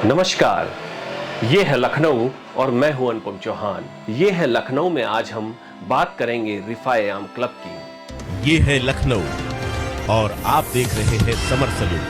नमस्कार, ये है लखनऊ और मैं हूं अनुपम चौहान। ये है लखनऊ में आज हम बात करेंगे रिफा-ए-आम क्लब की। ये है लखनऊ और आप देख रहे हैं समर सलून।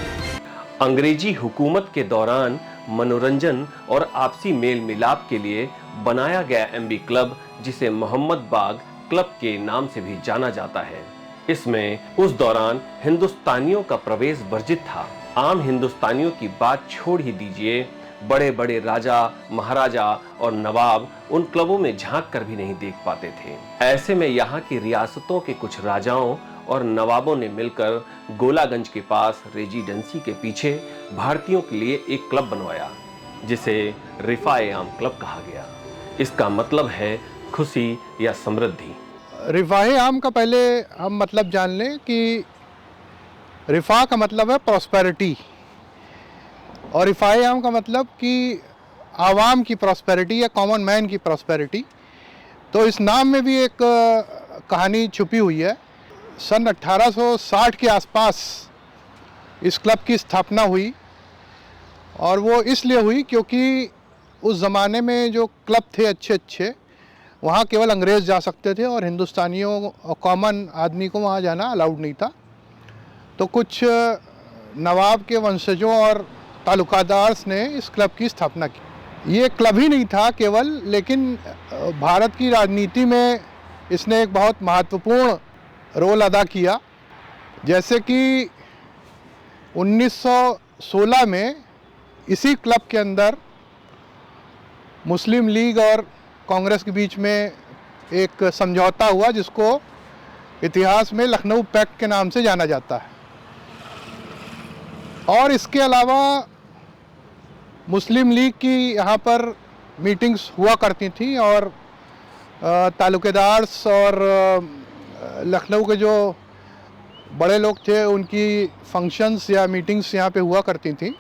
अंग्रेजी हुकूमत के दौरान मनोरंजन और आपसी मेल मिलाप के लिए बनाया गया एमबी क्लब, जिसे मोहम्मद बाग क्लब के नाम से भी जाना जाता है। इसमें उस दौरान हिंदुस्तानियों का प्रवेश वर्जित था। आम हिंदुस्तानियों की बात छोड़ ही दीजिए, बड़े बड़े राजा, महाराजा और नवाब उन क्लबों में झांक कर भी नहीं देख पाते थे। ऐसे में यहाँ की रियासतों के कुछ राजाओं और नवाबों ने मिलकर गोलागंज के पास रेजिडेंसी के पीछे भारतीयों के लिए एक क्लब बनवाया, जिसे रिफा-ए-आम क्लब कहा गया। इसका मतलब है खुशी या समृद्धि। रिफा-ए-आम का पहले हम मतलब जान लें कि रिफा का मतलब है प्रॉस्पेरिटी और रिफा-ए-आम का मतलब कि आवाम की प्रॉस्पेरिटी या कॉमन मैन की प्रॉस्पेरिटी। तो इस नाम में भी एक कहानी छुपी हुई है। सन 1860 के आसपास इस क्लब की स्थापना हुई और वो इसलिए हुई क्योंकि उस ज़माने में जो क्लब थे अच्छे अच्छे, वहाँ केवल अंग्रेज़ जा सकते थे और हिंदुस्तानियों और कॉमन आदमी को वहाँ जाना अलाउड नहीं था। तो कुछ नवाब के वंशजों और ताल्लुकादार्स ने इस क्लब की स्थापना की। ये क्लब ही नहीं था केवल, लेकिन भारत की राजनीति में इसने एक बहुत महत्वपूर्ण रोल अदा किया। जैसे कि 1916 में इसी क्लब के अंदर मुस्लिम लीग और कांग्रेस के बीच में एक समझौता हुआ, जिसको इतिहास में लखनऊ पैक्ट के नाम से जाना जाता है। और इसके अलावा मुस्लिम लीग की यहाँ पर मीटिंग्स हुआ करती थी और ताल्लुकेदार्स और लखनऊ के जो बड़े लोग थे उनकी फंक्शंस या मीटिंग्स यहाँ पे हुआ करती थी।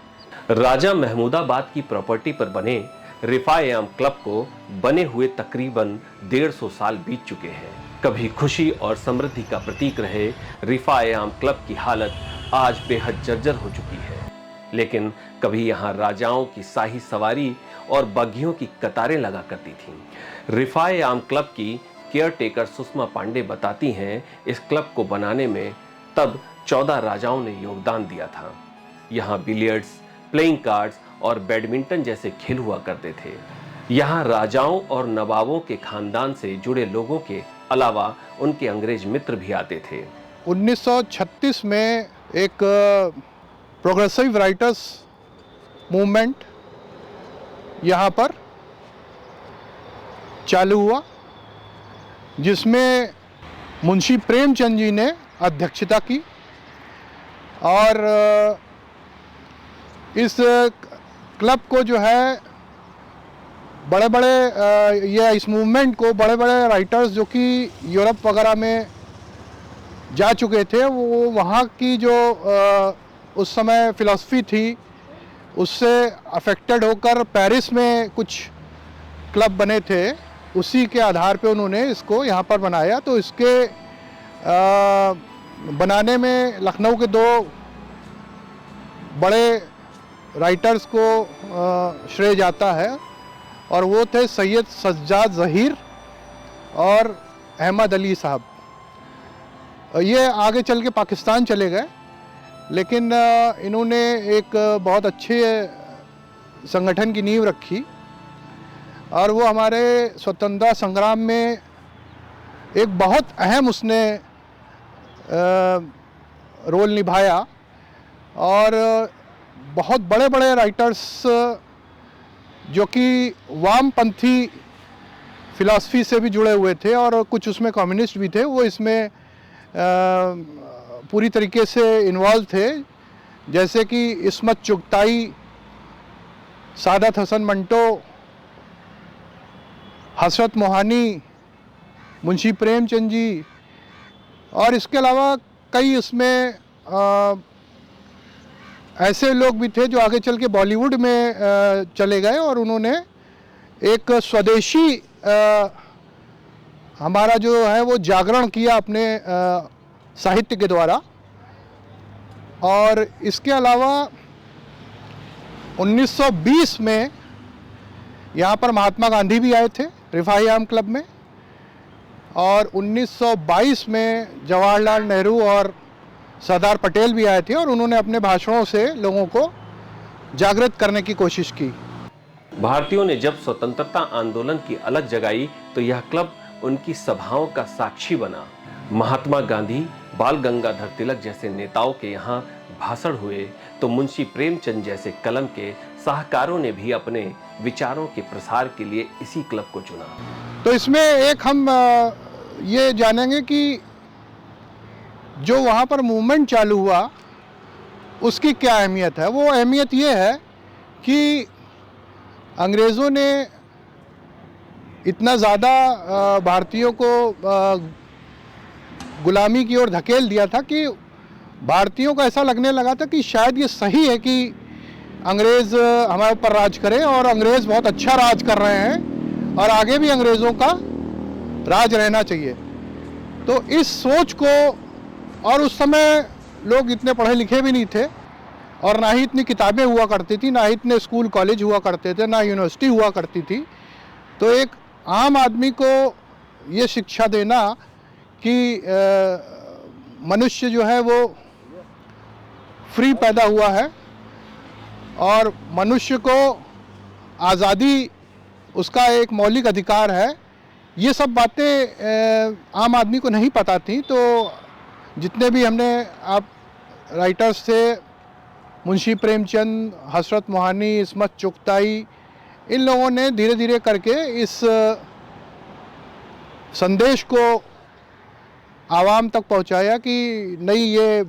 राजा महमूदाबाद की प्रॉपर्टी पर बने रिफा-ए-आम क्लब को बने हुए तकरीबन 150 साल बीत चुके हैं। कभी खुशी और समृद्धि का प्रतीक रहे रिफा-ए-आम क्लब की हालत आज बेहद जर्जर हो चुकी है। लेकिन कभी यहाँ राजाओं की शाही सवारी और बग्घियों की कतारें लगा करती थीं। रिफा-ए-आम क्लब की केयरटेकर सुषमा पांडे बताती हैं, इस क्लब को बनाने में तब 14 राजाओं ने योगदान दिया था। यहाँ बिलियर्ड्स, प्लेइंग कार्ड्स और बैडमिंटन जैसे खेल हुआ करते थे। यहाँ राजाओं और नवाबों के खानदान से जुड़े लोगों के अलावा उनके अंग्रेज मित्र भी आते थे। 1936 में एक प्रोग्रेसिव राइटर्स मूवमेंट यहाँ पर चालू हुआ, जिसमें मुंशी प्रेमचंद जी ने अध्यक्षता की और इस क्लब को जो है बड़े बड़े इस मूवमेंट को बड़े बड़े राइटर्स जो कि यूरोप वगैरह में जा चुके थे, वो वहाँ की जो उस समय फ़िलासफ़ी थी उससे अफेक्टेड होकर पेरिस में कुछ क्लब बने थे। उसी के आधार पे उन्होंने इसको यहाँ पर बनाया। तो इसके बनाने में लखनऊ के 2 बड़े राइटर्स को श्रेय जाता है और वो थे सैयद सज्जाद ज़हीर और अहमद अली साहब। ये आगे चल के पाकिस्तान चले गए, लेकिन इन्होंने एक बहुत अच्छे संगठन की नींव रखी और वो हमारे स्वतंत्रता संग्राम में एक बहुत अहम उसने रोल निभाया और बहुत बड़े बड़े राइटर्स जो कि वामपंथी फ़िलासफ़ी से भी जुड़े हुए थे और कुछ उसमें कम्युनिस्ट भी थे, वो इसमें पूरी तरीके से इन्वॉल्व थे। जैसे कि इस्मत चुगताई, सादत हसन मंटो, हसरत मोहानी, मुंशी प्रेमचंद जी और इसके अलावा कई इसमें ऐसे लोग भी थे जो आगे चल के बॉलीवुड में चले गए और उन्होंने एक स्वदेशी हमारा जो है वो जागरण किया अपने साहित्य के द्वारा। और इसके अलावा 1920 में यहाँ पर महात्मा गांधी भी आए थे रिफाई आम क्लब में, और 1922 में जवाहरलाल नेहरू और सरदार पटेल भी आए थे और उन्होंने अपने भाषणों से लोगों को जागृत करने की कोशिश की। भारतीयों ने जब स्वतंत्रता आंदोलन की अलग जगाई तो यह क्लब उनकी सभाओं का साक्षी बना। महात्मा गांधी, बाल गंगाधर तिलक जैसे नेताओं के यहाँ भाषण हुए तो मुंशी प्रेमचंद जैसे कलम के साहकारों ने भी अपने विचारों के प्रसार के लिए इसी क्लब को चुना। तो इसमें एक हम ये जानेंगे कि जो वहाँ पर मूवमेंट चालू हुआ उसकी क्या अहमियत है। वो अहमियत ये है कि अंग्रेज़ों ने इतना ज़्यादा भारतीयों को गुलामी की ओर धकेल दिया था कि भारतीयों को ऐसा लगने लगा था कि शायद ये सही है कि अंग्रेज़ हमारे ऊपर राज करें, और अंग्रेज़ बहुत अच्छा राज कर रहे हैं और आगे भी अंग्रेज़ों का राज रहना चाहिए। तो इस सोच को, और उस समय लोग इतने पढ़े लिखे भी नहीं थे और ना ही इतनी किताबें हुआ करती थी, ना ही इतने स्कूल कॉलेज हुआ करते थे, ना यूनिवर्सिटी हुआ करती थी। तो एक आम आदमी को ये शिक्षा देना कि मनुष्य जो है वो फ्री पैदा हुआ है और मनुष्य को आज़ादी उसका एक मौलिक अधिकार है, ये सब बातें आम आदमी को नहीं पता थी। तो जितने भी हमने आप राइटर्स थे, मुंशी प्रेमचंद, हसरत मोहानी, इस्मत चुगताई, इन लोगों ने धीरे धीरे करके इस संदेश को आवाम तक पहुंचाया कि नहीं, ये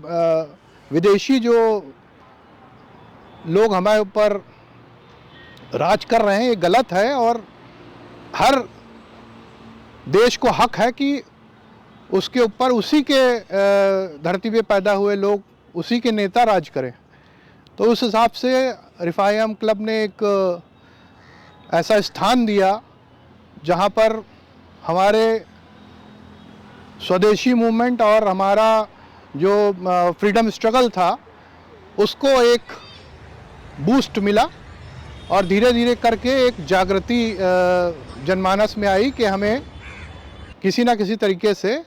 विदेशी जो लोग हमारे ऊपर राज कर रहे हैं ये गलत है, और हर देश को हक है कि उसके ऊपर उसी के धरती पे पैदा हुए लोग, उसी के नेता राज करें। तो उस हिसाब से रिफाई आम क्लब ने एक ऐसा स्थान दिया जहाँ पर हमारे स्वदेशी मूवमेंट और हमारा जो फ्रीडम स्ट्रगल था उसको एक बूस्ट मिला, और धीरे धीरे करके एक जागृति जनमानस में आई कि हमें किसी न किसी तरीके से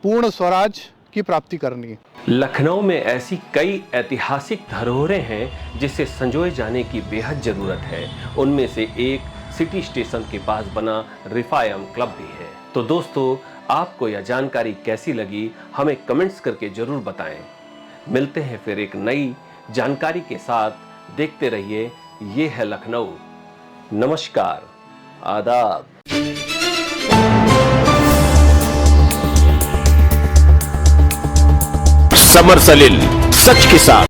पूर्ण स्वराज की प्राप्ति करनी है। लखनऊ में ऐसी कई ऐतिहासिक धरोहरें हैं जिसे संजोए जाने की बेहद ज़रूरत है। उनमें से एक सिटी स्टेशन के पास बना रिफाई आम क्लब भी है। तो दोस्तों, आपको यह जानकारी कैसी लगी हमें कमेंट्स करके ज़रूर बताएं। मिलते हैं फिर एक नई जानकारी के साथ। देखते रहिए ये है लखनऊ। नमस्कार, आदाब। समर सलील, सच के साथ।